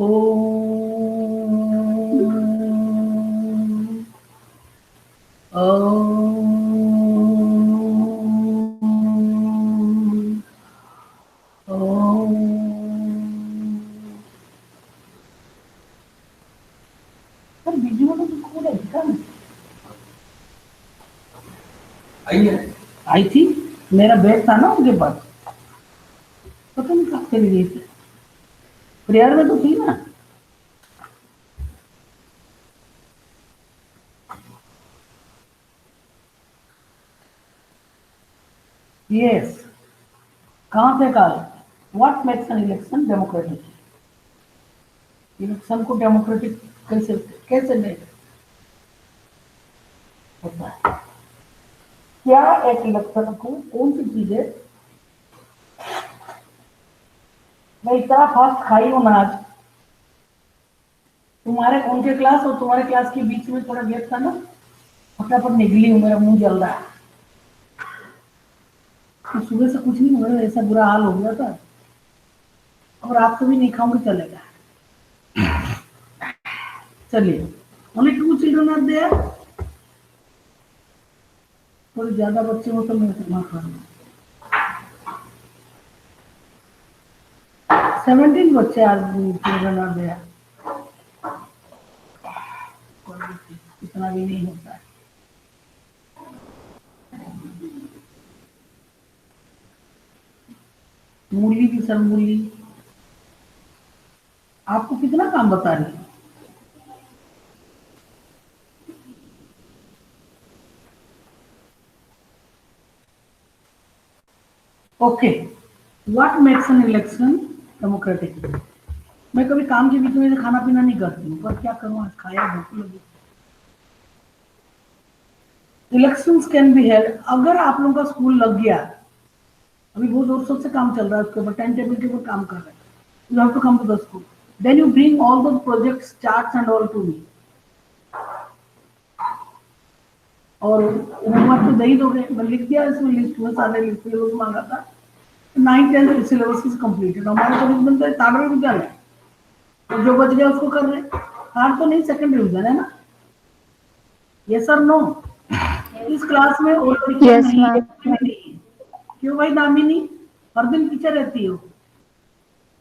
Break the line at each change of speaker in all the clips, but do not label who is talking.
Om. Om. Om. Sir video में तो खोल है क्या? आई थी, मेरा बैग था ना उनके पास, पता नहीं कब चली गई थी, प्रेयर में तो थी ना। यस, कहाँ से call? What makes an election democratic? Election को डेमोक्रेटिक कैसे कैसे नहीं होता है? क्या एक इलेक्शन को कौन सी चीजें, मैं इतना फास्ट खाई हूं ना आज, तुम्हारे उनके क्लास और तुम्हारे क्लास के बीच में थोड़ा गैप था ना, फटाफट निकली हूँ, मेरा मुंह जल रहा है। तो सुबह से कुछ नहीं हुआ, ऐसा बुरा हाल हो गया था, और आपको भी नहीं खाऊंगी चलेगा। चलिए, ओनली 2 चिल्ड्रन आर देयर, थोड़ी ज्यादा बच्चे हो तो मैं उतना खा लूँ। 17 बच्चे आर चिल्ड्रन आर देयर, इतना भी नहीं होता है। मूली की सर मूली, आपको कितना काम बता रही है? Okay, what makes an election democratic? मैं कभी काम के बीच में खाना पीना नहीं करती हूँ, पर क्या करूँ, आज खाया, भूख लगी। इलेक्शंस कैन बी हेल्ड, अगर आप लोगों का स्कूल लग गया, अभी बहुत जोर शोर से काम चल रहा है उसके ऊपर, टाइम टेबल के ऊपर काम कर रहे हैं, you have to come to the school, then you bring all the projects charts and all to me, और होमवर्क तो दे ही दोगे, मैं लिख दिया इसमें, लिस्ट में सारे सिलेबस मांगा था, 9th-10th सिलेबस इज कंप्लीटेड, हमारे कॉलेज में तो 3rd रिविजन है, तो जो बच गया उसको कर रहे हैं, हार तो नहीं, 2nd रिविजन है ना। Yes sir no? इस क्लास में और टीचर
Yes,
नहीं है,
ma'am.
नहीं। क्यों भाई दामिनी, हर दिन पीछे रहती हो?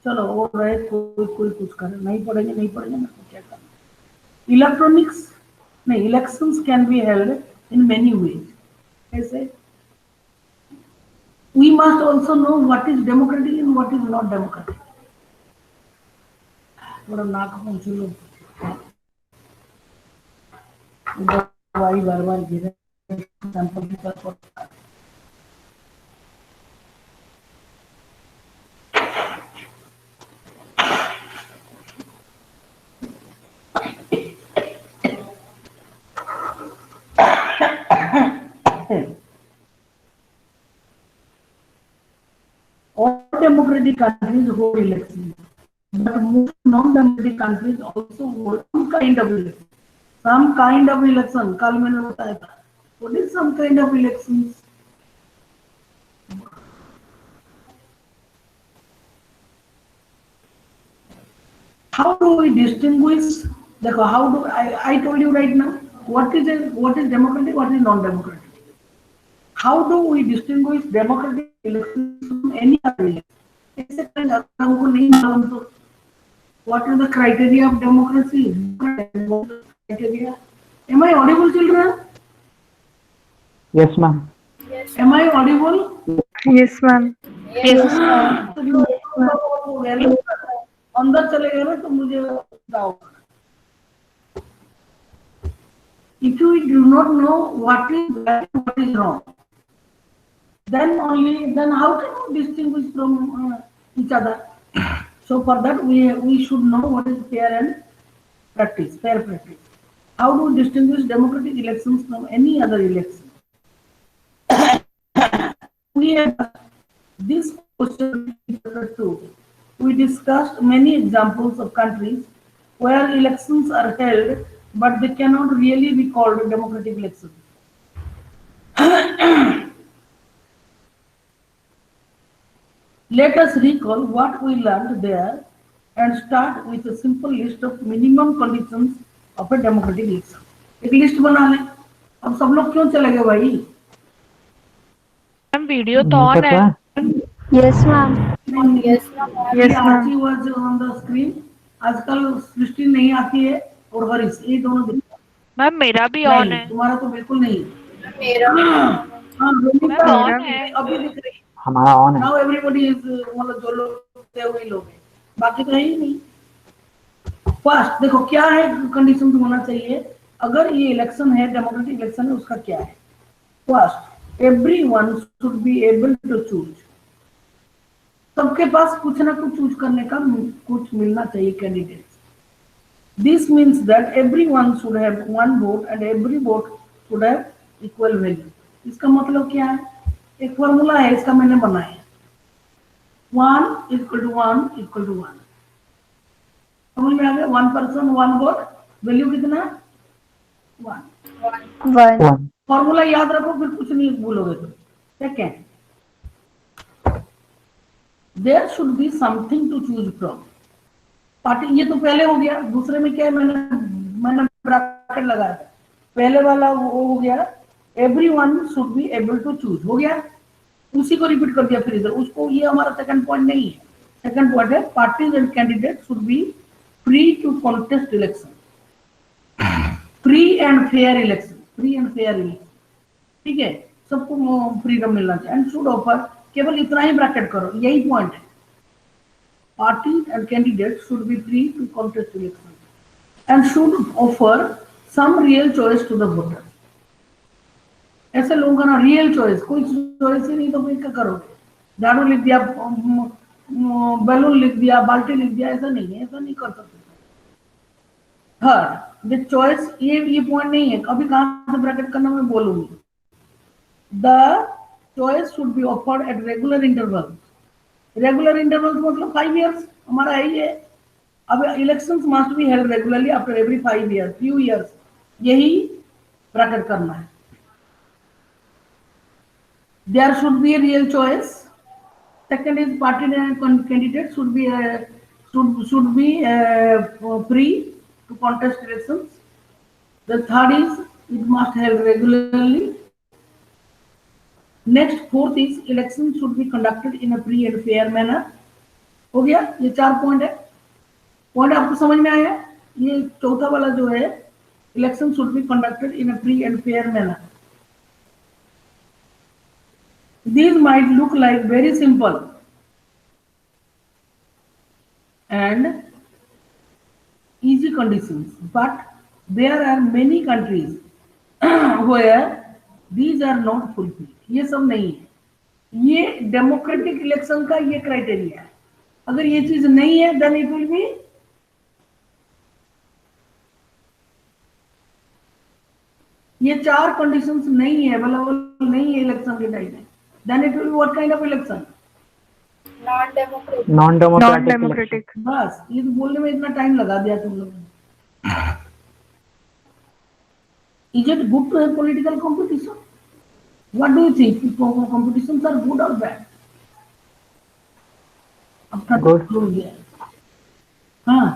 चलो वो रहे, कोई कोई कुछ करे, नहीं पढ़ेंगे नहीं पढ़ेंगे ना, तो क्या करना। इलेक्ट्रॉनिक्स नहीं, elections can be held in many ways, ऐसे we must also know what is democratic and what is not democratic. थोड़ा नाक पहुंचे लो, दवाई बार बार गिरे, सैंपल की तरफ पड़ता है। All democratic countries hold elections, but most non-democratic countries also hold some kind of election. Some kind of election, कल मैंने बताया था. What is some kind of elections? How do we distinguish? देखो, how do I told you right now what is democratic, what is non-democratic. How do we distinguish democratic elections from any other election? ऐसे कहीं अगर हमको नहीं मालूम तो what are the criteria of democracy? What are the criteria? Am I audible, children?
Yes, ma'am.
Am I audible?
Yes, ma'am.
Yes, ma'am.
अंदर चले गए ना तो मुझे बताओ. If you do not know what is right and what is wrong, then how can you distinguish from each other? So for that we should know what is fair practice. How do we distinguish democratic elections from any other election? We have this question too. We discussed many examples of countries where elections are held, but they cannot really be called democratic elections. Let us recall what we learned there and start with a simple list of minimum conditions of a democratic election. एक list बना लें. अब सब लोग क्यों चले गए भाई?
मैम वीडियो तो ऑन है.
Yes, ma'am.
Yes,
Yes, ma'am.
Aarti was on the screen. आजकल सृष्टि नहीं आती है और हरीश, ये दोनों दिखता है.
मैम मेरा भी ऑन
नहीं,
है.
तुम्हारा तो बिल्कुल नहीं.
मेरा
हाँ,
मैम ऑन है.
अभी दिख रही है.
हमारा ऑन है.
नाउ एवरीबॉडी इज, मतलब जो लोग थे वही लोग हैं, बाकी तो है ही नहीं. फर्स्ट देखो क्या है कंडीशन होना चाहिए अगर ये इलेक्शन है, डेमोक्रेटिक इलेक्शन है, उसका क्या है. First, everyone should be able to choose. सबके पास कुछ ना कुछ चूज करने का कुछ मिलना चाहिए candidate. This means that everyone should have one vote and every vote should have equal value. इसका मतलब क्या है? एक फॉर्मूला है, इसका मैंने बनाया. 1 इक्वल टू 1 इक्वल टू 1. समझ में आ गया? 1 पर्सन 1 वोट, वैल्यू कितना? 1.
one.
फॉर्मूला याद रखो, फिर कुछ नहीं भूलोगे तुम. Second, there should be something to choose from. Party, ये तो पहले हो गया. दूसरे में क्या है? मैंने ब्रैकेट लगाया था. पहले वाला वो हो गया, everyone should be able to choose, हो गया. उसी को रिपीट कर दिया फिर इधर. उसको, ये हमारा सेकंड पॉइंट नहीं है. सेकंड पॉइंट है parties and candidate should be free to contest election. Free and fair election. Free and fair election, ठीक है, सबको फ्रीडम मिलना चाहिए. एंड शुड ऑफर, केवल इतना ही ब्रैकेट करो, यही पॉइंट है. Parties and candidate should be free to contest election and should offer some real choice to the voter. ऐसे लोगों का ना रियल चॉइस, कोई चॉइस ही नहीं तो फिर क्या करोगे? झाड़ू लिख दिया, बैलून लिख दिया, बाल्टी लिख दिया, ऐसा नहीं है, ऐसा नहीं कर सकते. थर्ड, द चॉइस, ये पॉइंट नहीं है, अभी कहां से ब्रैकेट करना मैं बोलूंगी. The choice should be offered at regular interval. Regular interval मतलब 5 years हमारा है ये. अब elections must be held regularly after every 5 years, few years, यही ब्रैकेट करना है. There should be a real choice. Second is party and candidate should be free to contest elections. The third is it must held regularly. Next, fourth is elections should be conducted in a free and fair manner. हो गया, ये 4 point है. Point आपको समझ में आया? ये चौथा वाला जो है, election should be conducted in a free and fair manner. These might look like very simple and easy conditions, but there are many countries where these are not fulfilled. ये सब नहीं है. ये डेमोक्रेटिक इलेक्शन का ये criteria है. अगर ये चीज नहीं है, then it will be ये 4 कंडीशंस नहीं है, अवेलेबल नहीं है इलेक्शन के टाइम में, then it will be what kind of election?
Non-democratic.
Non-democratic.
बस ये तो बोलने में इतना टाइम लगा दिया तुम लोगों ने. Is it good to have political competition? What do you think? Competitions are good or bad? अपना
Good.
हो गया. हाँ,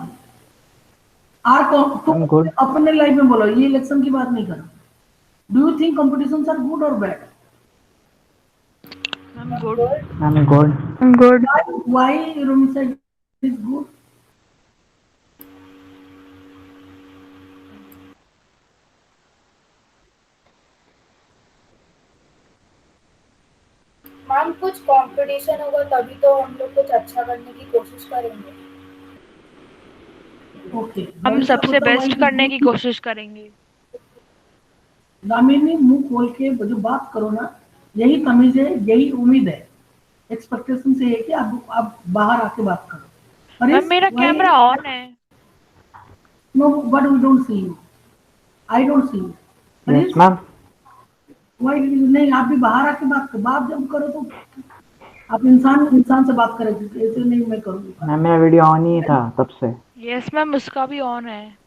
तुम
Good.
अपने लाइफ में बोलो, ये इलेक्शन की बात नहीं करो. Do you think competitions are good or bad?
Ma'am good.
I'm good.
Good.
Why Rumi said it is good?
Ma'am कुछ कंपटीशन होगा तभी तो हम लोग कुछ अच्छा करने की कोशिश करेंगे.
Okay.
हम सबसे बेस्ट करने की कोशिश करेंगे.
दामिनी, मुंह खोल के जो बात करो ना, यही तमीज है, यही उम्मीद है. एक्सपेक्टेशन से है कि आप बाहर आके बात करो. अरे
मैम मेरा कैमरा ऑन है.
No, but we don't see you. I don't see you.
Yes, ma'am.
Why नहीं, आप भी बाहर आके बात करो. बात जब करो तो आप इंसान से बात करें, ऐसे नहीं मैं करूँगी.
मैम मेरा वीडियो ऑन ही था तब से.
यस मैम उसका भी ऑन है.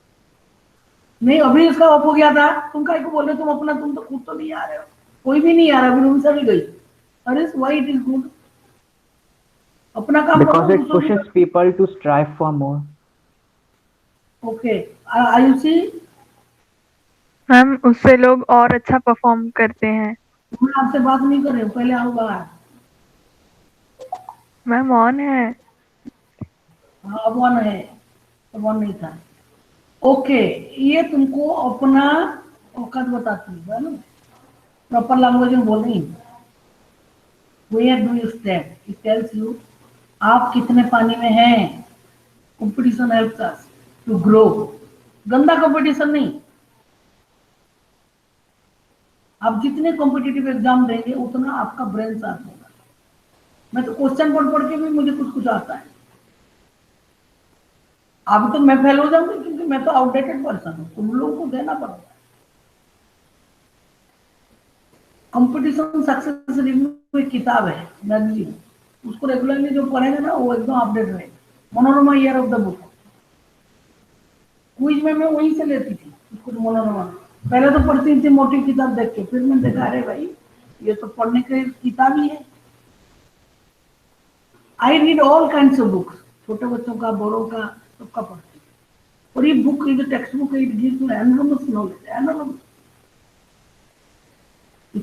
नहीं, अभी इसका ऑफ हो गया था. तुम काहे को बोल रहे हो? तुम अपना, तुम तो खुद तो नहीं आ रहे हो. कोई भी नहीं आ रहा. अभी रूम से भी गई. अरे व्हाई इट इज गुड? अपना काम करो,
Because it
दूसरों की
pushes people to strive for more.
Okay. Ayushi,
ma'am उससे लोग और अच्छा परफॉर्म करते हैं।
मैं आपसे बात नहीं कर रही हूँ, पहले आओ बाहर।
मैम ऑन है।
हाँ अब वन है, अब वन नहीं था। ओके, ये तुमको अपना औकात बताती है ना, प्रॉपर लैंग्वेज में बोल रही हूँ। Where do you stand, it tells you आप कितने पानी में हैं। Competition helps us to grow. गंदा कंपटीशन नहीं। आप जितने कॉम्पिटिटिव एग्जाम देंगे उतना आपका ब्रेन शार्प होगा। मैं तो क्वेश्चन पढ़ पढ़ के भी मुझे कुछ कुछ आता है। अब तो मैं फेल हो जाऊंगी क्योंकि मैं तो आउटडेटेड पर्सन हूँ, तुम लोगों को देना पड़ेगा। कंपटीशन सक्सेस रिव्यू एक किताब है, मैगजीन, उसको रेगुलरली जो पढ़ेगा ना वो एकदम अपडेट रहेगा। Manorama year of the book, quiz में मैं वहीं से लेती थी उसको, मनोरमा। पहले तो पढ़ती थी मोटी किताब देख के, फिर मैंने देखा अरे भाई ये तो पढ़ने की किताब ही है। I read all kinds of books, छोटे बच्चों का, बड़ों का, सबका पढ़ती हूँ। और ये बुक, ये text book, it gives you enormous knowledge, enormous.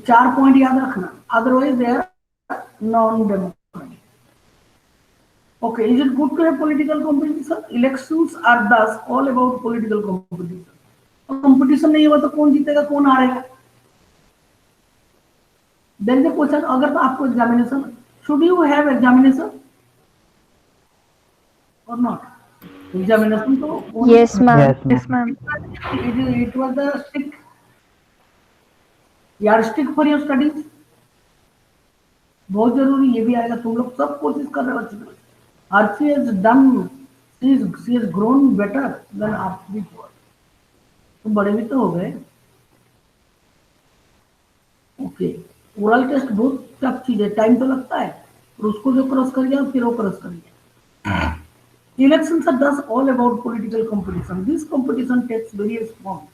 4 point याद रखना, otherwise they are non democratic. Okay, is it good to have political competition? Elections are thus all about political competition. और competition नहीं हुआ तो कौन जीतेगा, कौन हारेगा? Then the question, अगर तो आपको examination, should you have examination or not? Examination तो
Yes, ma'am.
Yes,
yes
ma'am.
Ma'am.
it was the stick, yardstick for your studies. बहुत जरूरी, ये भी आएगा। तुम लोग सब कोशिश कर रहे हो अच्छी तरह। Archie has done, she has grown better than आप before. तुम बड़े भी तो हो गए। ओके, ओरल टेस्ट बहुत टफ चीज है, टाइम तो लगता है, और उसको जो क्रॉस कर गया फिर वो क्रॉस कर गया। Elections are thus all about political competition. This competition takes various forms.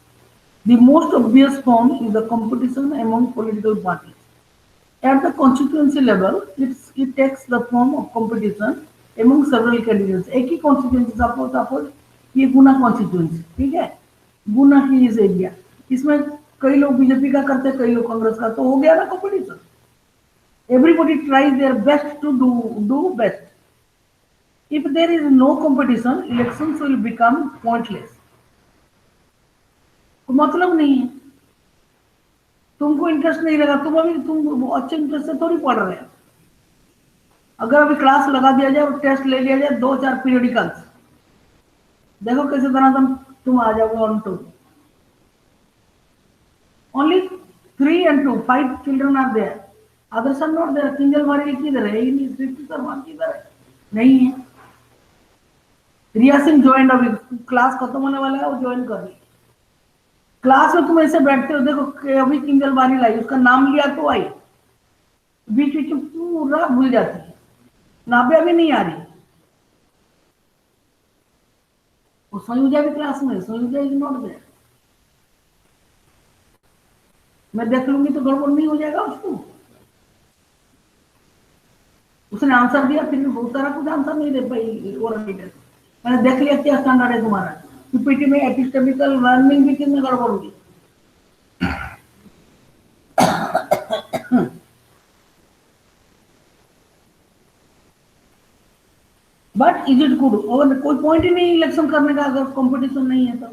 The most obvious form is the competition among political parties. At the constituency level, it takes the form of competition among several candidates. एक ही constituency, suppose ये गुना constituency, ठीक है, गुना की इस area, इसमें कई लोग BJP का करते हैं, कई लोग कांग्रेस का, तो हो गया ना competition. Everybody tries their best to do best. If there is no competition, elections will become pointless. तो मतलब नहीं है, तुमको इंटरेस्ट नहीं लगा, तुम अच्छे इंटरेस्ट से थोड़ी पढ़ रहे हो। अगर अभी क्लास लगा दिया जाए और टेस्ट ले लिया जाए 2-4 पीरियडिकल्स, देखो कैसे तरह तुम आ जाओगे on two. Only 3 and 2, 5 children are there, others are not there. किंजलवाड़ी किधर है, किधर है, नहीं है। रिया सिंह ज्वाइन, अभी क्लास खत्म होने वाला है, वो ज्वाइन कर रही। क्लास में तुम ऐसे बैठते हो, देखो अभी किंजलवाड़ी लाई, उसका नाम लिया तो आई, बीच बीच में पूरा भूल जाती है, नाबिया भी नहीं आ रही। वो संयुजा भी क्लास में, संयुजा इज नॉट देयर। मैं देख लूंगी तो गड़बड़ नहीं हो जाएगा उसको। उसने आंसर दिया, फिर भी बहुत सारा कुछ आंसर नहीं दे पाई ओरल टेस्ट। मैंने देख लिया क्या स्टैंडर्ड है तुम्हारा। पीपीटी में एपिस्टेमिकल लर्निंग भी कितने गड़बड़ होगी। बट इज इट गुड, और कोई पॉइंट ही नहीं इलेक्शन करने का अगर कंपटीशन नहीं है तो।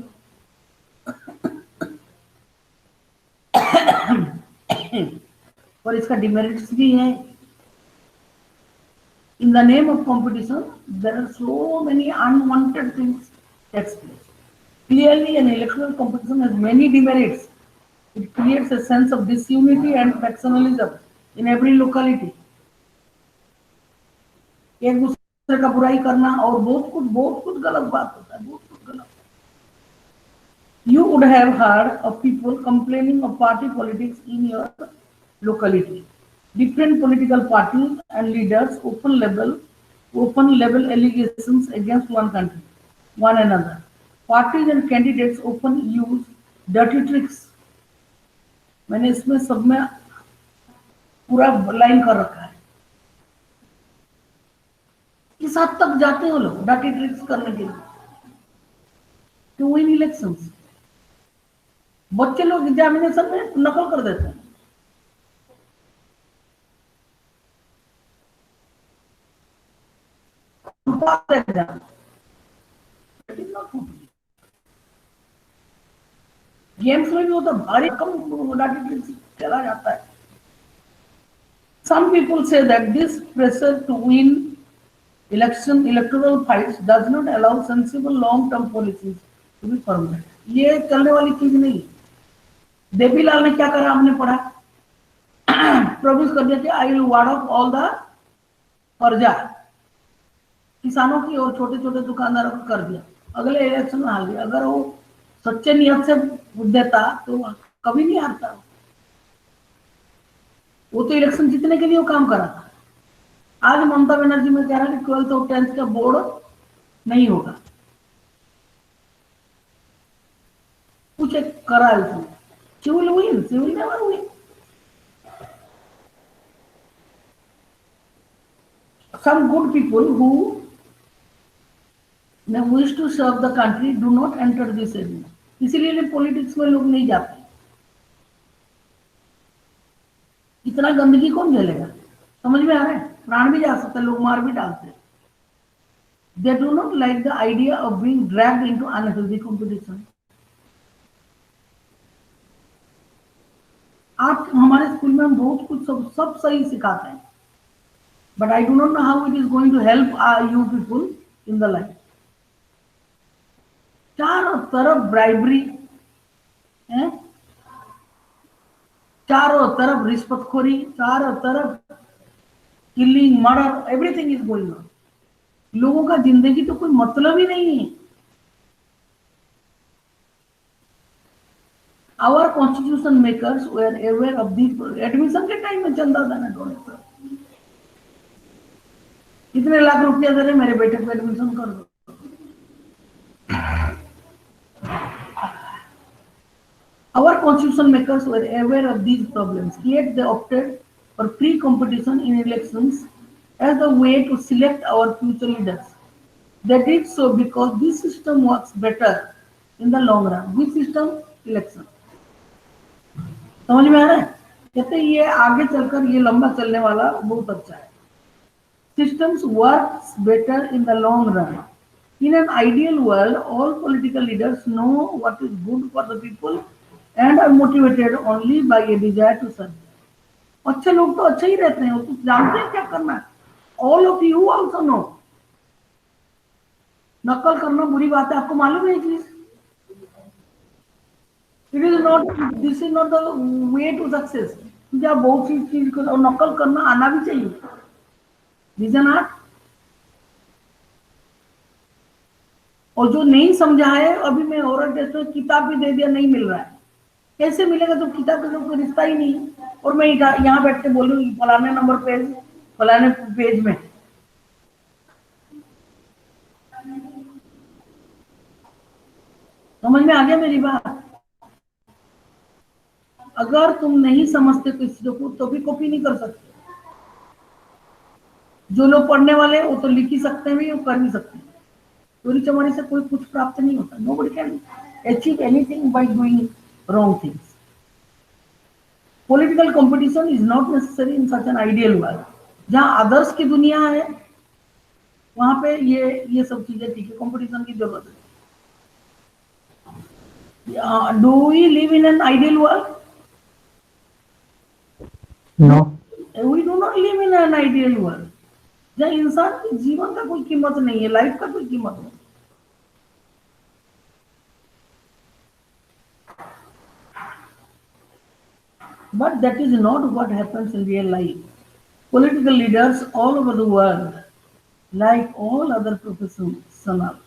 और इसका डिमेरिट्स भी है। In the name of competition, there are so many unwanted things takes place. Clearly, an electoral competition has many demerits. It creates a sense of disunity and factionalism in every locality. एक दूसरे का बुराई करना और बहुत कुछ गलत बात होता है, बहुत कुछ गलत। You would have heard of people complaining of party politics in your locality. Different political parties and leaders open level allegations against one another. Parties and candidates often use dirty tricks. मैंने इसमें सब में पूरा line कर रखा है। इस हद तक जाते हैं वो लोग डाटी ट्रिक्स करने के लिए टू विन इलेक्शंस। बच्चे लोग एग्जामिनेशन में नकल कर देते हैं। गेम्स में भी होता भारी कम डाटी ट्रिक्स चला जाता है। Some people say that this pressure to win electoral fights does not allow sensible long-term policies to be formulated. ये चलने वाली चीज नहीं। देवीलाल ने क्या करा हमने पढ़ा, प्रॉमिस कर दिया कि I will ward of all the कर्जा, किसानों की और छोटे छोटे दुकानदारों को कर दिया, अगले इलेक्शन में हार गया। अगर वो सच्चे नियत से देता तो कभी नहीं हारता। वो तो इलेक्शन जीतने के लिए वो काम करा था। आज ममता बनर्जी में कह रहा है कि 12th और 10th का बोर्ड नहीं होगा, कुछ एक करा इसमें। Civil win, civil never win. Some good people who wish to serve the country do not enter this area. इसीलिए पॉलिटिक्स में लोग नहीं जाते। इतना गंदगी कौन झेलेगा? समझ में आ रहा है? प्राण भी जा सकते, लोग मार भी डालते। They do not like the idea of being dragged into unhealthy competition. आप हमारे स्कूल में हम बहुत कुछ सब सही सिखाते हैं, but I do not know how it is going to help you people in the life. चारों तरफ ब्राइबरी है, चारों तरफ रिश्वतखोरी, चारों तरफ killing, murder, everything is going on. लोगों का जिंदगी तो कोई मतलब ही नहीं है। Our constitution makers were aware of the admission के टाइम में चंदा देना डोनेशन, कितने लाख रुपया दे रहे मेरे बेटे को एडमिशन कर दो। Our constitution makers were aware of these problems, yet they opted for free competition in elections as the way to select our future leaders. They did so because this system works better in the long run. Which system? Election. समझ में आ रहा है? कहते हैं ये आगे चलकर ये लंबा चलने वाला बहुत अच्छा है। Systems works better in the long run. In an ideal world, all political leaders know what is good for the people and are motivated only by a desire to serve. अच्छे लोग तो अच्छे ही रहते हैं, वो तो जानते हैं क्या करना है। All of you also know. नकल करना बुरी बात है, आपको मालूम है ये चीज? It is not, this is not the way to success. मुझे आप बहुत सी चीज को और नकल करना आना भी चाहिए। रीजन आठ, और जो नहीं समझा है अभी मैं औरत जैसे किताब भी दे दिया, नहीं मिल रहा है। कैसे मिलेगा जब किताब का कोई रिश्ता ही नहीं है? और मैं यहाँ बैठ के बोलूँ फलाने नंबर पेज, फलाने पेज में। समझ में आ गया मेरी बात? अगर तुम नहीं समझते किसी को तो भी कॉपी नहीं कर सकते। जो लोग पढ़ने वाले वो तो लिख ही सकते हैं भी, वो कर भी सकते हैं। चोरी चमारी से कोई कुछ प्राप्त नहीं होता। Nobody can achieve anything by doing wrong things. Political competition is not necessary in such an ideal world. जहाँ आदर्श की दुनिया है वहां पे ये सब चीजें ठीक है, कंपटीशन की जरूरत है। Do we live in an ideal world?
No.
We do not live in an ideal world. जहाँ इंसान के जीवन का कोई कीमत नहीं है, लाइफ का कोई कीमत नहीं। But that is not what happens in real life. Political leaders all over the world, like all other professionals,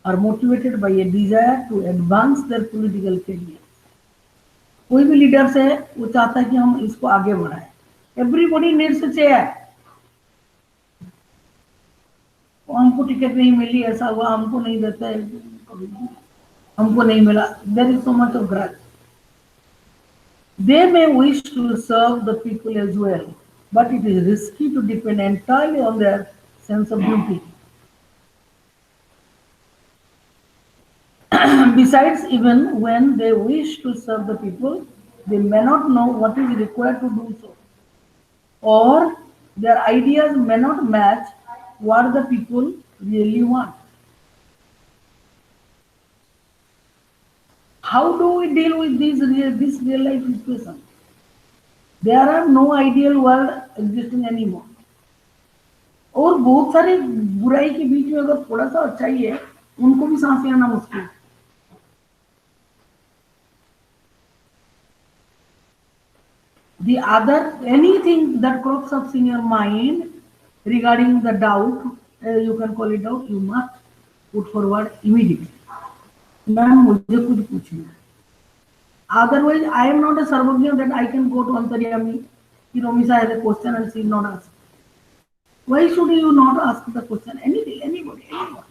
are motivated by a desire to advance their political career. कोई भी लीडर्स है वो चाहता है कि हम इसको आगे बढ़ाएं। Everybody needs a chair. हमको टिकट नहीं मिली, ऐसा हुआ, हमको नहीं देता है, हमको नहीं मिला। There is so much of grudge. They may wish to serve the people as well, but it is risky to depend entirely on their sense of duty. Besides, even when they wish to serve the people, they may not know what is required to do so, or their ideas may not match what the people really want. How do we deal with this real life situation? There are no ideal world existing anymore. और बहुत सारे बुराई के बीच में अगर थोड़ा सा अच्छाई है, उनको भी सांस लेना मुश्किल है। The other, anything that crops up in your mind regarding the doubt, you can call it doubt, you must put forward immediately. Ma'am मुझे कुछ पूछना है, otherwise I am not a सर्वज्ञ that I can go to अंतर्यामी कि रोमिसा has a question and she not ask. Why should you not ask the question? Anything, anybody, anyone.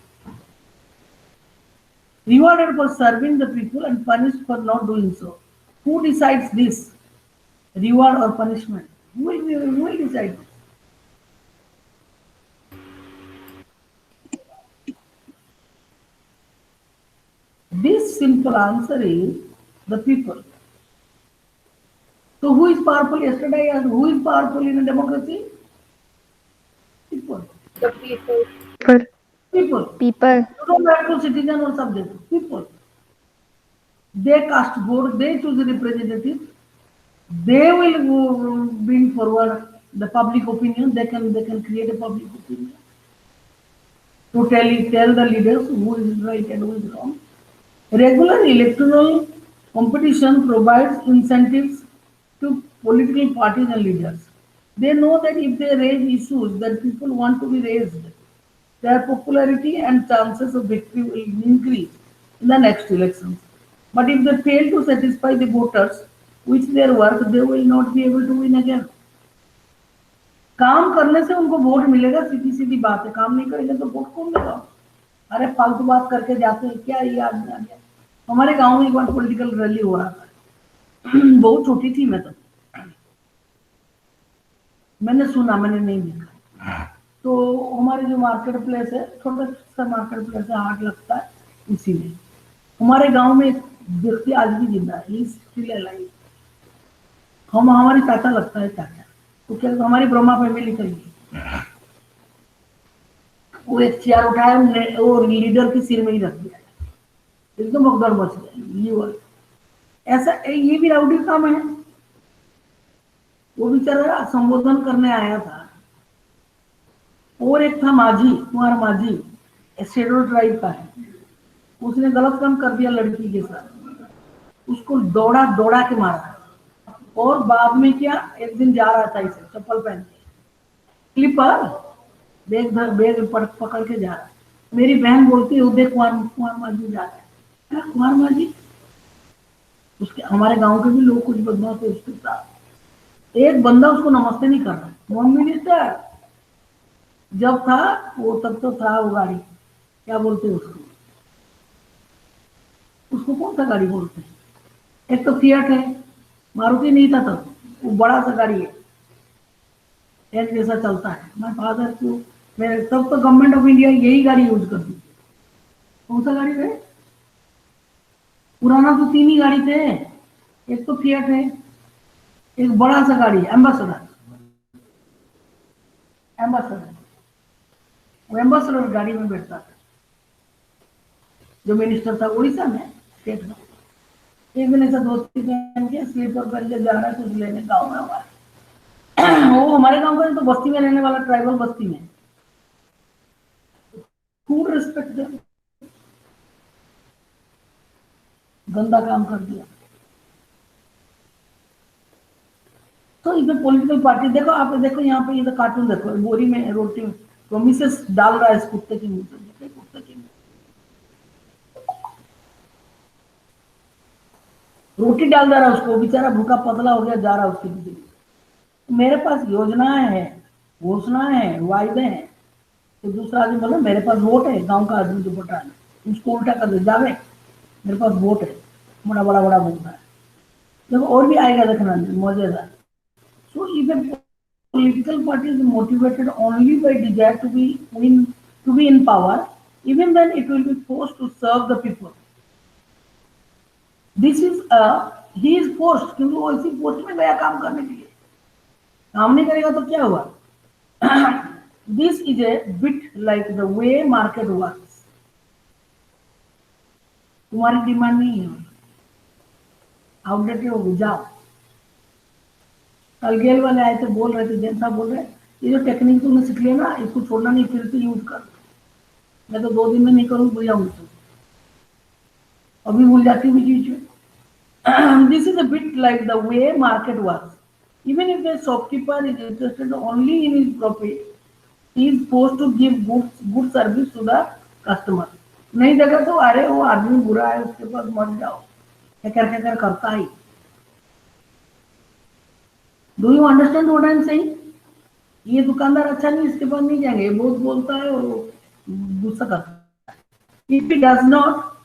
Rewarded for serving the people and punished for not doing so. Who decides this? Reward or punishment? Who will decide this? This simple answer is the people. So who is powerful? Yesterday I asked, who is powerful in a democracy? People.
The people.
पर
People.
People.
You don't have to citizen or subject. People. They cast vote, they choose a representative, they will bring forward the public opinion, they can create a public opinion to tell the leaders who is right and who is wrong. Regular electoral competition provides incentives to political parties and leaders. They know that if they raise issues that people want to be raised, their popularity and chances of victory will increase in the next elections. But if they fail to satisfy the voters with their work, they will not be able to win again. काम करने से उनको vote मिलेगा, सीधी सीधी बात है। काम नहीं करेंगे तो वोट कौन देगा? अरे फालतू बात करके जाते हैं, क्या ये आदमी आ गया। हमारे गांव में एक बार पॉलिटिकल रैली हो रहा था, बहुत छोटी थी मैं तब, मैंने सुना, मैंने नहीं देखा। तो हमारे जो मार्केट प्लेस है, छोटा सा मार्केट प्लेस है, हाट लगता है उसी में। हमारे गांव में एक व्यक्ति आज भी जिंदा है, स्टिल अलाइव। हम हमारी चाचा लगता है, चाचा तो क्या हमारी ब्रह्मा फैमिली का ही। वो एक चेयर उठाया, वो लीडर के सिर में ही रख दिया, एकदम भगदड़ मच गई। ये ऐसा, ये भी राउडी काम है। वो बेचारा संबोधन करने आया था, और एक था माझी, कुमार माझी, शेड्यूल ट्राइब का है, उसने गलत काम कर दिया लड़की के साथ, उसको दौड़ा दौड़ा के मारा। और बाद में क्या, एक दिन जा रहा था इसे चप्पल पहन के, क्लिपर बैग पकड़ के जा रहा है। मेरी बहन बोलती है, देख कुमार माझी जा रहा है। क्या कुमार माझी? उसके हमारे गांव के भी लोग कुछ बदमाश थे उसके साथ। एक बंदा उसको नमस्ते नहीं कर रहा। होम मिनिस्टर जब था वो, तब तो था वो गाड़ी, क्या बोलते हैं उसको कौन सा गाड़ी बोलते हैं? एक तो फिएट है, मारुति नहीं था तब, वो बड़ा सा गाड़ी है, एक जैसा चलता है। मैं फादर को, मेरे तब तो गवर्नमेंट ऑफ इंडिया यही गाड़ी यूज करती थी। कौन सा गाड़ी है? पुराना तो 3 ही गाड़ी थे, एक तो फिएट है, एक बड़ा सा गाड़ी एम्बेसडर। वो एम्बेसडर गाड़ी में बैठता था, जो मिनिस्टर था उड़ीसा में, स्टेट में। एक दिन ऐसा दोस्ती पहन के स्लीपर पहन के जा रहा है कुछ लेने गाँव में हमारे। वो हमारे गाँव का तो बस्ती में रहने वाला, ट्राइबल बस्ती में, फूड रिस्पेक्ट दे, गंदा काम कर दिया। तो इसमें पॉलिटिकल पार्टी देखो, आप देखो यहाँ पे, ये तो कार्टून देखो, बोरी में रोटी में प्रोमिसेस डाल रहा है इस कुत्ते के मुंह से, कुत्ते के मुंह रोटी डाल दे रहा है उसको, बेचारा भूखा पतला हो गया, जा रहा है उसके पीछे। मेरे पास योजनाएं हैं, घोषणाएं हैं, वायदे हैं। तो दूसरा आदमी बोला मेरे पास वोट है, गांव का आदमी जो बता है उसको उल्टा कर दे, जावे मेरे पास वोट है, बड़ा बड़ा बड़ा बोलता है। देखो और भी आएगा देखना मजेदार। So even political party is motivated only by desire to be in power, even then it will be forced to serve the people. This is he is forced, क्योंकि वो इसी पोस्ट में गया काम करने के लिए. काम नहीं करेगा तो क्या हुआ? This is a bit like the way market works. तुम्हारी डिमांड नहीं है, आउटडेटेड हो जाओ. कल गेल वाले आए थे, बोल रहे थे, जनता बोल रहे ये जो टेक्निक तुमने सीख लिया ना, इसको छोड़ना नहीं, फिर से यूज कर. मैं तो 2 दिन में नहीं करूँ, भूल जाऊंगी तो अभी भूल जाती हूँ बीच में. This is a bit like the way market works. Even if the shopkeeper is interested only in his profit, he is forced to give good service to the customer. नहीं देगा तो अरे वो आदमी बुरा है, उसके पास मत जाओ, क्या करता ही. Do you understand what I am saying? ये दुकानदार अच्छा नहीं, इसके पास नहीं जाएंगे, बहुत बोलता है और गुस्सा करता है. If he does not,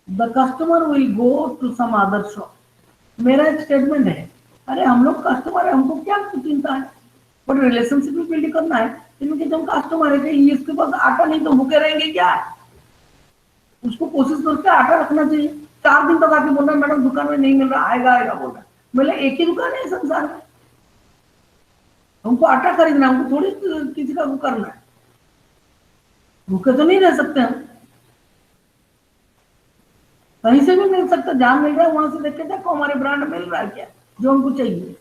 the customer will go to some other shop. मेरा एक स्टेटमेंट है, अरे हम लोग कस्टमर है, हमको क्या चिंता है, बट रिलेशनशिप भी बिल्ड करना है. इनके जब कस्टमर है, इसके पास आटा नहीं तो भूखे रहेंगे क्या है? उसको कोशिश करके आटा रखना चाहिए. 4 दिन तक आके बोल रहा है मैडम दुकान में नहीं मिल रहा, आएगा बोल रहा है. बोले एक ही दुकान है संसार में, हमको आटा खरीदना, हमको थोड़ी किसी का वो करना है. भूखे तो नहीं रह सकते हम, कहीं से भी मिल सकता, जहां मिल रहा है वहां से देख के देखो हमारे ब्रांड मिल रहा है क्या जो हमको चाहिए.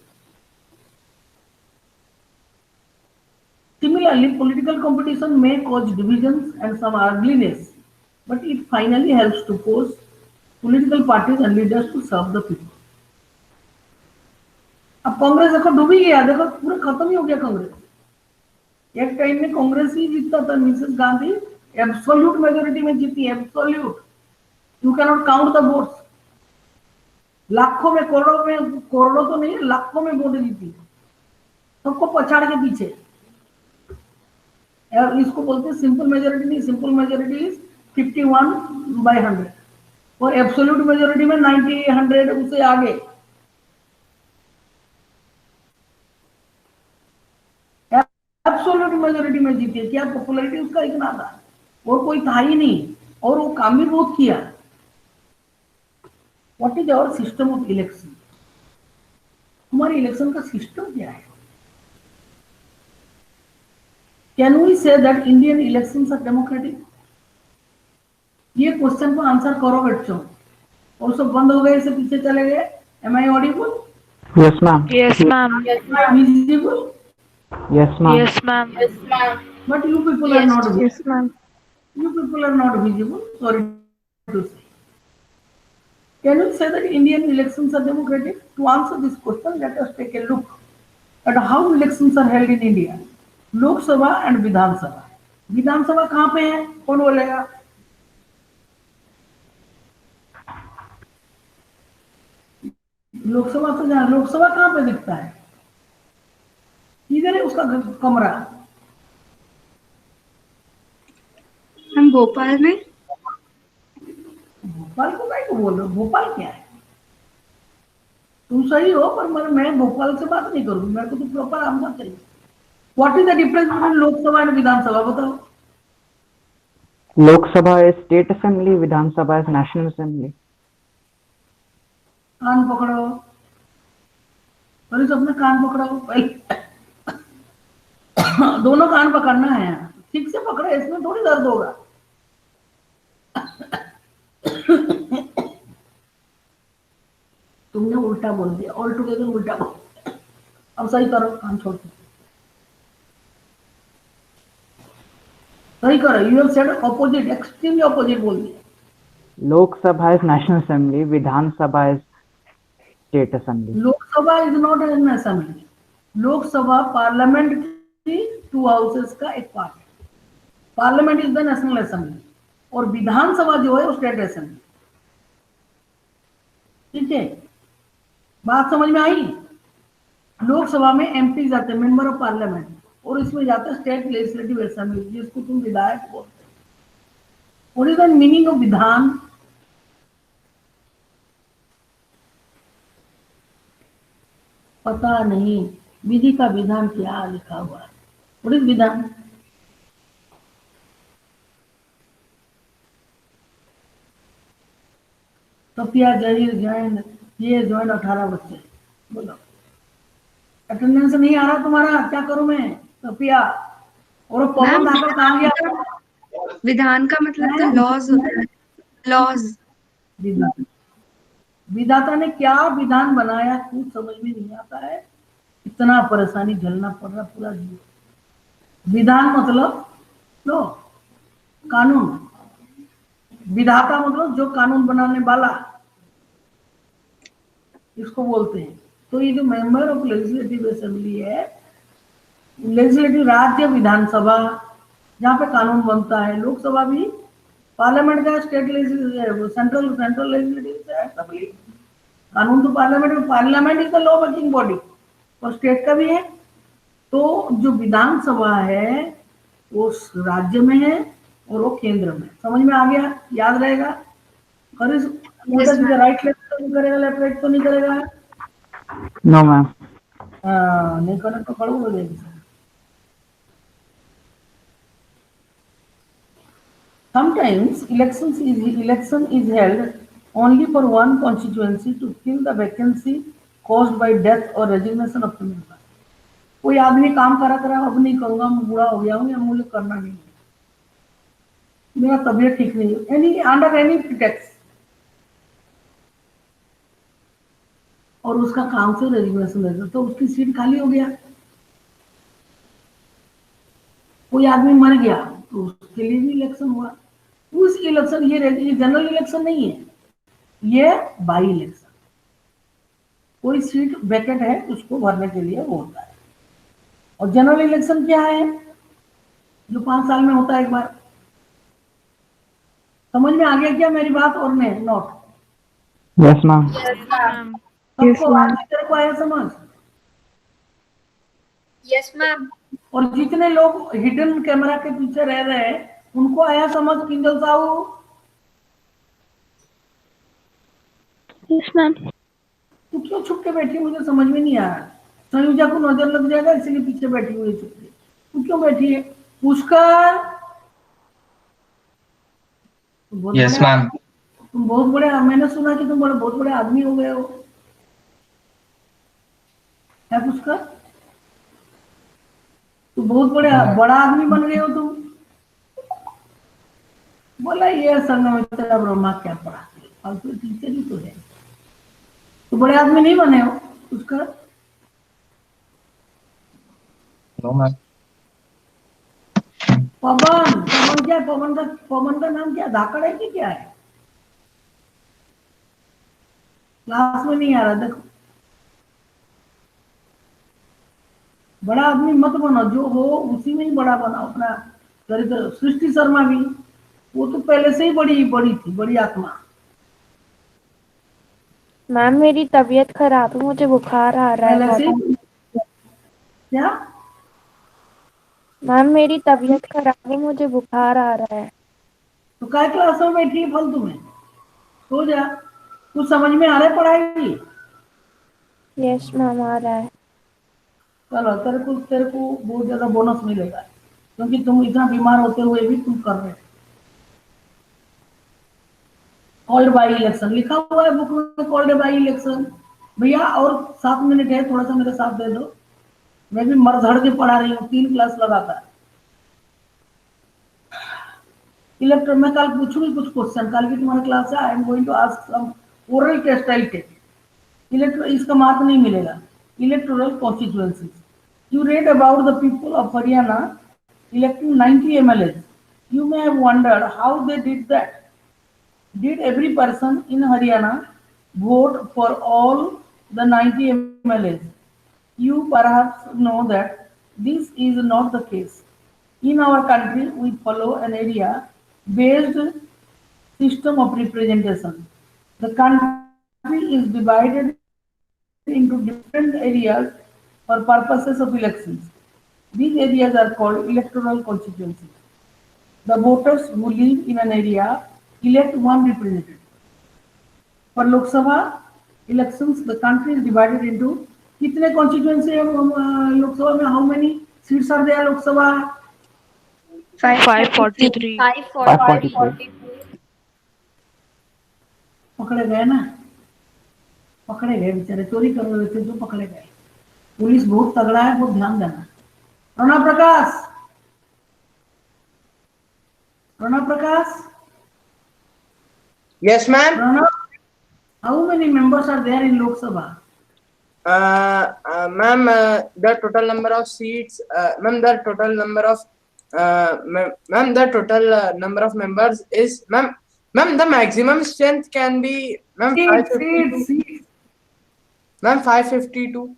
Similarly, political competition may cause divisions and some ugliness, but it finally helps to force political parties and leaders to serve the people. अब कांग्रेस देखो डूबी गया, देखो पूरा खत्म ही हो गया कांग्रेस. एक टाइम में कांग्रेस ही जीतता था, मिसेस गांधी एब्सोल्यूट मेजोरिटी में जीती, absolute. You can not count the votes. लाखों में करोड़ों तो नहीं, लाखों में वोट जीती, सबको पछाड़ के पीछे. इसको बोलते हैं सिंपल मेजोरिटी. नहीं, सिंपल मेजोरिटी इज 51/100 और एब्सोल्यूट मेजोरिटी में 90-100 उससे आगे. एब्सोल्यूट मेजोरिटी में जीती है. क्या पॉपुलैरिटी उसका इतना था, और कोई था ही नहीं, और वो काम भी बहुत किया. What is our system of election? हमारे इलेक्शन का सिस्टम क्या है? Can we say that Indian elections are democratic? ये क्वेश्चन को आंसर करो बच्चों. और सब बंद हो गए, से पीछे चले गए. Am I audible?
Yes, ma'am.
Yes, ma'am.
Visible?
Yes, ma'am.
Yes, ma'am.
Yes, ma'am.
But you people are not visible.
Yes, ma'am.
You people are not visible. Sorry to say. Can you say that Indian elections are democratic? To answer this question, let us take a look at how elections are held in India. लोक सभा and विधानसभा. विधानसभा कहाँ पे है, कौन बोलेगा? लोकसभा तो जहाँ, लोकसभा कहाँ पे दिखता है? इधर है उसका कमरा.
हम भोपाल में.
भोपाल को नहीं को बोल रहे हो? भोपाल क्या है? तुम सही हो, पर मैं भोपाल से बात नहीं करूंगी, मेरे को तो प्रॉपर आंसर चाहिए. What is the difference between Lok Sabha and Vidhan Sabha? बताओ.
Lok Sabha is state assembly, Vidhan Sabha is national assembly.
कान पकड़ो, और सबने कान पकड़ो पहले. दोनों कान पकड़ना है, ठीक से पकड़ो, इसमें थोड़ी दर्द होगा. तुमने उल्टा बोल दिया, ऑल टुगेदर उल्टा बोल दिया. अब सही करो, कान छोड़ दो, सही करो. You have said opposite, extremely opposite बोल दिया.
Lok Sabha is national assembly, Vidhan Sabha is state assembly.
Lok Sabha is not an assembly. Lok Sabha parliament की 2 हाउसेस का एक पार्ट है. Parliament is the national assembly, और विधानसभा जो है वो स्टेट असेंबली. ठीक है, बात समझ में आई? लोकसभा में एमपी जाते हैं, मेंबर ऑफ पार्लियामेंट, और इसमें जाता है स्टेट लेजिस्लेटिव असेंबली, जिसको तुम विधायक बोलते हो. What is the meaning of विधान? पता नहीं. विधि का विधान क्या लिखा हुआ है? व्हाट इज विधान? सफिया जहीर जैन ये ज्वाइन 18 बच्चे, बोलो अटेंडेंस नहीं आ रहा तुम्हारा, क्या करूं मैं? सफिया और पवन
मैम,
धाकड़ कहाँ गया?
विधान का मतलब तो लॉज होता है, लॉज।
विधान, विधाता ने क्या विधान बनाया कुछ समझ में नहीं आता है, इतना परेशानी झेलना पड़ रहा पूरा जीवन। विधान मतलब लो कानून, विधाता मतलब जो कानून बनाने वाला, इसको बोलते हैं। तो ये जो मेंबर ऑफ लेजिस्लेटिव असेंबली है, लेजिस्लेटिव राज्य विधानसभा जहाँ पे कानून बनता है, लोकसभा भी पार्लियामेंट का स्टेट सेंट्रल लेजिस्लेटिव असेंबली, कानून तो पार्लियामेंट में, parliament is the law making body, और स्टेट का भी है। तो जो विधानसभा है वो राज्य में है और वो केंद्र में। समझ में आ गया? याद रहेगा? राइट लेफ्ट तो नहीं करेगा, लेफ्ट राइट तो नहीं करेगा।
No ma'am.
नहीं करना तो खड़ू हो जाएगी। Sometimes election is held only for one constituency to fill the vacancy caused by death or resignation of the member. कोई आदमी काम करा अब नहीं करूंगा, मैं बूढ़ा हो गया हूँ या मुझे करना नहीं है, मेरा तबीयत ठीक नहीं है, एनी अंडर एनी प्रिटेक्स, और उसका काम से रेजिग्नेशन लेता तो उसकी सीट खाली हो गया। कोई आदमी मर गया तो उसके लिए भी इलेक्शन हुआ। उस इलेक्शन, ये जनरल इलेक्शन नहीं है, ये बाई इलेक्शन। कोई सीट वैकेंट है उसको भरने के लिए वो होता है। और जनरल इलेक्शन क्या है? जो 5 साल में होता है एक बार। समझ में आ गया क्या मेरी बात? और नहीं note?
Yes ma'am.
Yes ma'am.
सबको आज तेरे को आया समझ?
Yes ma'am.
और जितने लोग हिडन कैमरा के पीछे रह रहे हैं उनको आया समझ? किंजल साहू?
Yes ma'am.
तू क्यों छुप के बैठी? मुझे समझ में नहीं आ रहा। संयुजा को नजर लग जाएगा इसलिए पीछे बैठी हुई छुप के। तू क्यों बैठी है? Pushkar,
yes ma'am.
तुम बहुत बड़े, मैंने सुना कि तुम बहुत बड़े आदमी हो गए हो, है पुष्कर? तू बहुत बड़ा आदमी बन गए हो तुम। बोला ये संग में तेरा ब्रह्मा क्या पढ़ाती है, फालतू टीचर ही तो है। तो बड़े आदमी नहीं बने हो पुष्कर?
No ma'am.
पवन क्या? पवन का नाम क्या? धाकड़ है कि क्या है? क्लास में नहीं आ रहा। देखो बड़ा आदमी मत बनो, जो हो उसी में ही बड़ा बनाओ अपना चरित्र। सृष्टि शर्मा भी, वो तो पहले से ही बड़ी थी, बड़ी आत्मा।
मैम मेरी तबीयत खराब है, मुझे बुखार आ रहा है
पहले से
बहुत।
क्या?
मैम मेरी तबीयत खराब है, मुझे बुखार आ रहा है।
तो काय क्लास में बैठी है फालतू में? सो जा। कुछ समझ में आ रहा है पढ़ाई?
यस मैम आ रहा है।
चलो तेरे को बहुत ज्यादा बोनस मिलेगा, क्योंकि तुम इतना बीमार होते हुए भी तुम कर रहे हो। कॉल्ड बाई इलेक्शन लिखा हुआ है बुक में, कॉल्ड बाई इलेक्शन। भैया और 7 मिनट है, थोड़ा सा मेरे साथ दे दो। मैं भी मर धड़ के पढ़ा रही हूँ, 3 क्लास लगातार। इलेक्ट्रो मैं कल पूछूंगी कुछ क्वेश्चन, कल की तुम्हारी क्लास है। I am going to ask some oral test I take. Electro इसका मार्क नहीं मिलेगा। Electoral constituencies, you read about the people of Haryana electing 90 MLAs. You may have wondered how they did that. Did every person in Haryana vote for all the 90 MLAs? You perhaps know that this is not the case. In our country, we follow an area-based system of representation. The country is divided into different areas for purposes of elections. These areas are called electoral constituencies. The voters who live in an area elect one representative. For Lok Sabha elections, the country is divided into कितने constituency है लोकसभा में? How many seats are there Lok Sabha?
543.
543.
पकड़े गए ना, पकड़े गए बेचारे, चोरी कर रहे थे जो पकड़े गए। पुलिस बहुत तगड़ा है, बहुत ध्यान देना। प्रणव प्रकाश, प्रणव प्रकाश,
Yes, ma'am.
Pranav, how many members are there in Lok Sabha?
Ma'am, the total number of seats, ma'am, the total number of, ma'am, the total number of members is, ma'am, the maximum strength can be, ma'am, 552.
Seats.
Ma'am, 552.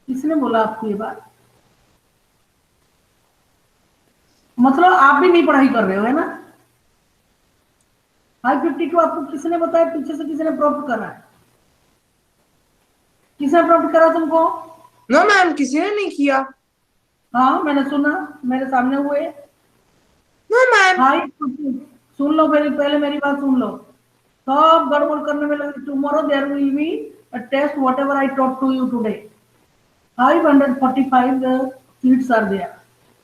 किसने बोला आपको ये बात? मतलब आप भी नहीं पढ़ाई कर रहे हो, है ना? 552 आपको किसने बताया? पीछे से किसने प्रॉम्प्ट करा है? किसने प्रॉम्प्ट करा तुमको?
No, ma'am, किसी ने नहीं किया।
हाँ, मैंने सुना, मेरे सामने हुए।
No, ma'am.
हाँ, सुन लो, पहले मेरी बात सुन लो। सब गड़बड़ करने में लगे। Tomorrow there will be a test, whatever I taught to you today. 545 the seats are there.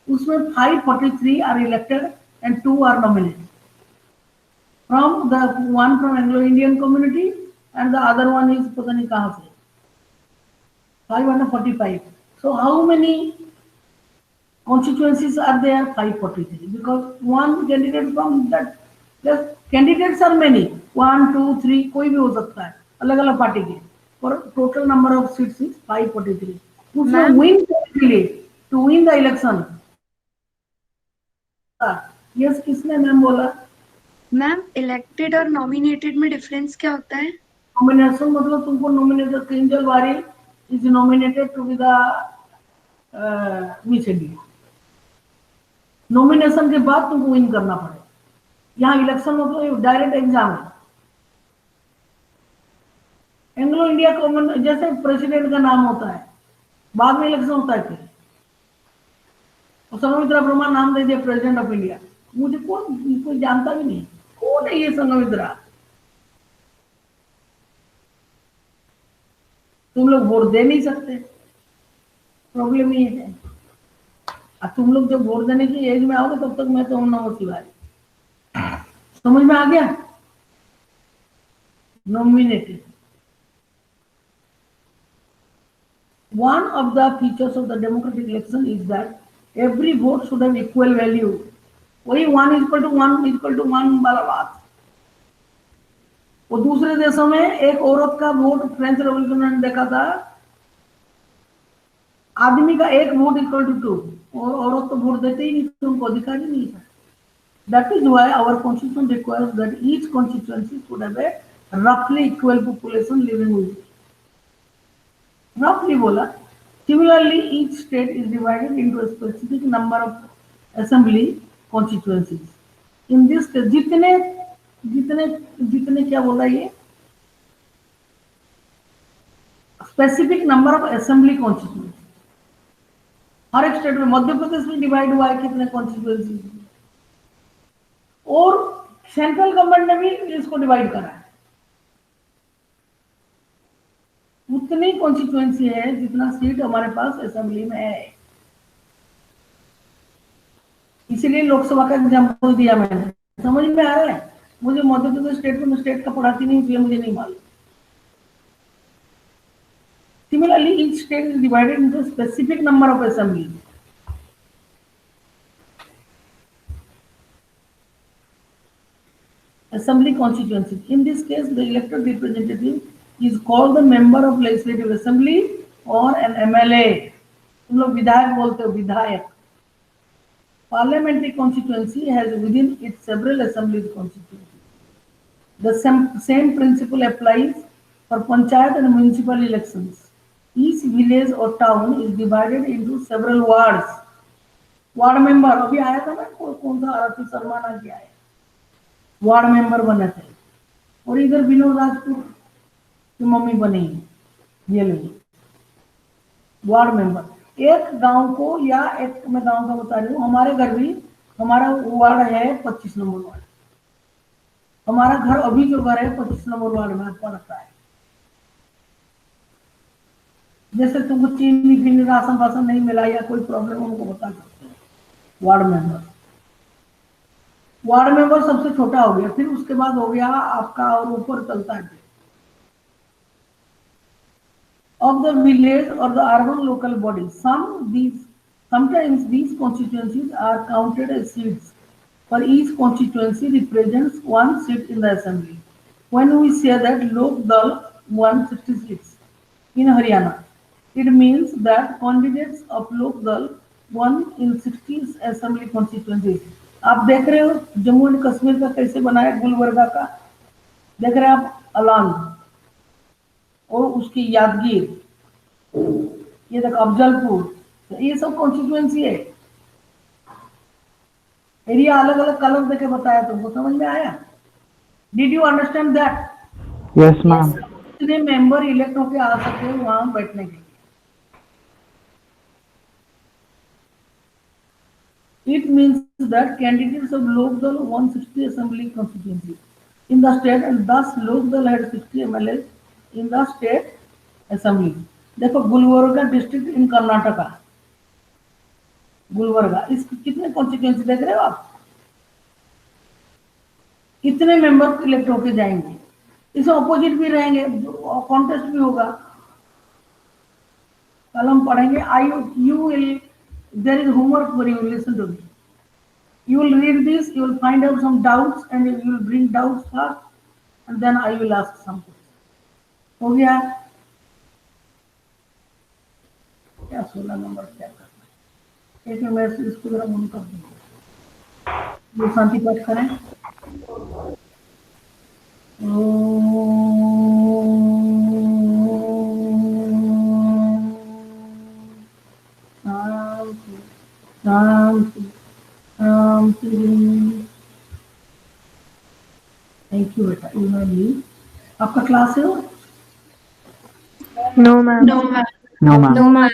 उसमें 543 are elected and 2 are nominated. From the one from Anglo-Indian community and the other one is पता नहीं कहाँ से। 545. So how many constituencies are there? 543. Because one candidate from that, the candidates are many. 1, 2, 3 कोई भी हो सकता है, अलग अलग पार्टी के। For total number of seats is 543. उसमें win के लिए, to win the election. Yes, किसने मैम बोला?
मैम, इलेक्टेड और नॉमिनेटेड में डिफरेंस क्या होता है?
नॉमिनेशन मतलब तुमको nominated, Kinjal Wari is nominated to be the Miss India. Nomination के बाद तुमको विन करना पड़ेगा। यहाँ इलेक्शन मतलब डायरेक्ट एग्जाम है। एंग्लो इंडिया कॉमन जैसे प्रेसिडेंट का नाम होता है, बाद में इलेक्शन होता है फिर। और संघमित्रा ब्रह्मा नाम दे दिया प्रेसिडेंट ऑफ इंडिया। मुझे कोई जानता भी नहीं कौन है ये संघमित्रा। तुम लोग वोट दे नहीं सकते, प्रॉब्लम ये है। अब तुम लोग जब वोट देने की एज में आओगे तब तक मैं तो नमो शिवाय। समझ में आ गया? Nominated. One of the features of the democratic election is that every vote should have equal value. वही 1 = 1 वाला बात। और दूसरे देशों में एक औरत का वोट, फ्रेंच रेवोल्यूशन में देखा था, आदमी का एक वोट = 2, और औरत तो वोट देते ही नहीं, तो उनको अधिकार ही नहीं था। That is why our constitution requires that each constituency should have a roughly equal population living with it. Roughly बोला। Similarly, each state is divided into a specific number of assembly constituencies. In this case, जितने क्या बोला ये? Specific number of assembly constituencies. हर एक state में, मध्य प्रदेश में divide हुआ है कितने कॉन्स्टिट्यूएंसी, और सेंट्रल गवर्नमेंट ने भी इसको डिवाइड करा है। उतनी कॉन्स्टिट्यूएंसी है जितना सीट हमारे पास असेंबली में है। इसीलिए लोकसभा का एग्जाम्पल दिया मैंने। समझ में आ रहा है? मुझे मध्य प्रदेश स्टेट में, स्टेट का पढ़ाती नहीं, इसलिए मुझे नहीं मालूम। Similarly, each state is divided into a specific number of assemblies. Assembly constituencies. In this case, the elected representative is called the member of legislative assembly or an MLA. तुम लोग विधायक बोलते हो, विधायक। Parliamentary constituency has within it several assemblies constituencies. The same principle applies for panchayat and municipal elections. Each village or town is divided into several wards. Ward member अभी आया था ना, कौन सा आरती शर्मा ना क्या है, वार्ड मेंबर बने थे। और इधर विनोद राजपूत की मम्मी बनी है, ये लोग वार्ड मेंबर। एक गांव को, या एक मैं गांव का बता रही हूँ, हमारे घर भी, हमारा वार्ड है 25 नंबर वार्ड। हमारा घर अभी जो घर है 25 नंबर वार्ड में पड़ता है। जैसे तुमको चीनी फीनी राशन वासन नहीं मिला या कोई प्रॉब्लम उनको बता सकते हो। वार्ड मेंबर सबसे छोटा हो गया, फिर उसके बाद हो गया आपका, और ऊपर चलता है of the village or the urban local body. Sometimes these constituencies are counted as seats, for each constituency represents one seat in the assembly. When we say that Lok Dal won 60 seats in Haryana, it means that candidates of Lok Dal won in 60 assembly constituencies. आप देख रहे हो Jammu and Kashmir का कैसे बनाया, गुलबर्गा का देख रहे हैं आप, अलांग और उसकी यादगीर, ये देखो अफजलपुर, तो ये सब कॉन्स्टिट्यूएंसी है। एरिया अलग अलग कलर देके बताया, तुमको समझ में आया? Did you understand that?
Yes ma'am.
कितने मेंबर इलेक्ट होके आ सकते हैं वहां बैठने के लिए? It means that candidates of Lok Dal won 60 assembly constituencies in the state, and thus Lok Dal had 60 MLAs in the state assembly. देखो Gulbarga district in Karnataka, Gulbarga, इसकी कितने कॉन्स्टिट्यूएंसी देख रहे हो आप? कितने मेंबर इलेक्ट होके जाएंगे? इसमें ऑपोजिट भी रहेंगे, कॉन्टेस्ट भी होगा। कल हम पढ़ेंगे, you will, there is homework for you, listen to me. You will read this, you will find out some doubts and you will bring doubts first and then I will ask some questions. हो गया? क्या 16 number क्या करना है? एक मैं इसको जरा बंद कर दूंगा, ये शांति पाठ करें। शांति शांति। थैंक यू बेटा, यू हैव लीव। आपका क्लास है?
No, ma'am.
No, ma'am.
No ma'am.
No, ma'am.